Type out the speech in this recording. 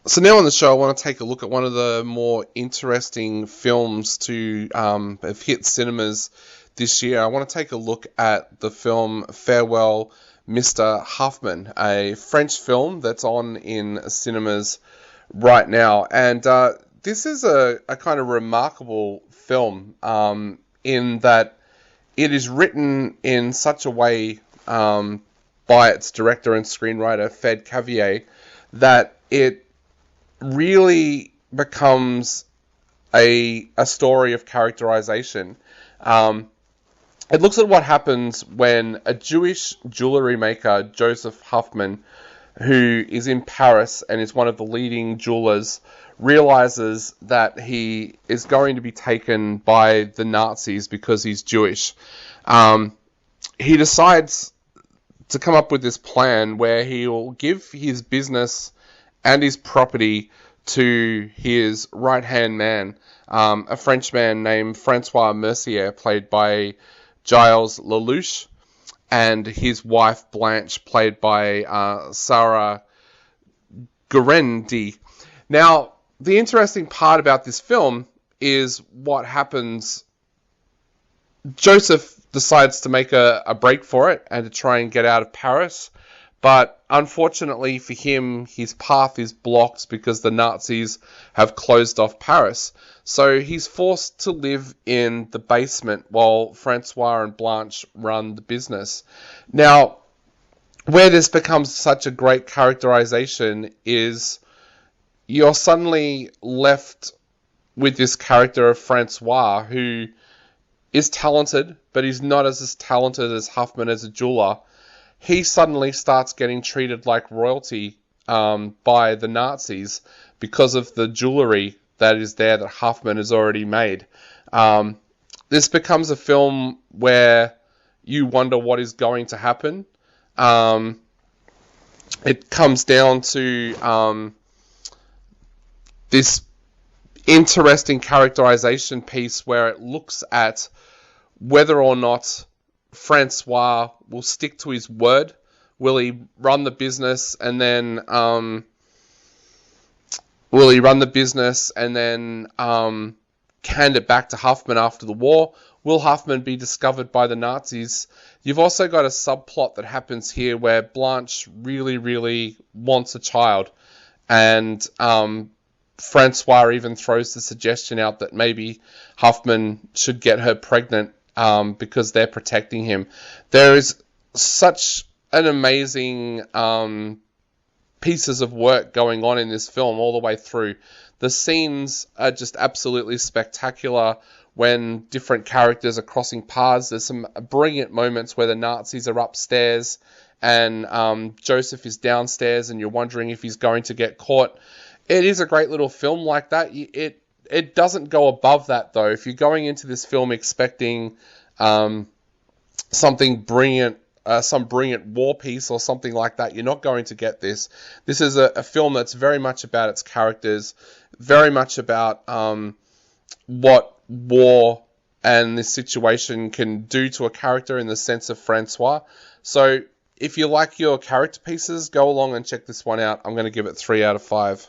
So now on the show, I want to take a look at one of the more interesting films to have hit cinemas this year. I want to take a look at the film Farewell, Mr. Haffmann, a French film that's on in cinemas right now. And this is a kind of remarkable film in that it is written in such a way by its director and screenwriter, Fed Cavier, that it really becomes a story of characterization. It looks at what happens when a Jewish jewelry maker, Joseph Haffmann, who is in Paris and is one of the leading jewelers, realizes that he is going to be taken by the Nazis because he's Jewish. He decides to come up with this plan where he will give his business and his property to his right-hand man, a Frenchman named Francois Mercier, played by Gilles Lelouch, and his wife Blanche, played by Sarah Guerendi. Now, the interesting part about this film is what happens. Joseph decides to make a break for it and to try and get out of Paris. But unfortunately for him, his path is blocked because the Nazis have closed off Paris. So he's forced to live in the basement while Francois and Blanche run the business. Now, where this becomes such a great characterization is you're suddenly left with this character of Francois, who is talented, but he's not as talented as Haffmann as a jeweler. He suddenly starts getting treated like royalty by the Nazis because of the jewelry that is there that Haffmann has already made. This becomes a film where you wonder what is going to happen. It comes down to this interesting characterization piece where it looks at whether or not Francois will stick to his word. Will he run the business and then hand it back to Haffmann after the war? Will Haffmann be discovered by the Nazis? You've also got a subplot that happens here where Blanche really, really wants a child, and Francois even throws the suggestion out that maybe Haffmann should get her pregnant because they're protecting him. There is such an amazing pieces of work going on in this film all the way through. The scenes are just absolutely spectacular when different characters are crossing paths. There's some brilliant moments where the Nazis are upstairs and Joseph is downstairs and you're wondering if he's going to get caught. It is a great little film like that. It doesn't go above that, though. If you're going into this film expecting something brilliant, some brilliant war piece or something like that, you're not going to get this. This is a film that's very much about its characters, very much about what war and this situation can do to a character in the sense of Francois. So if you like your character pieces, go along and check this one out. I'm going to give it 3 out of 5.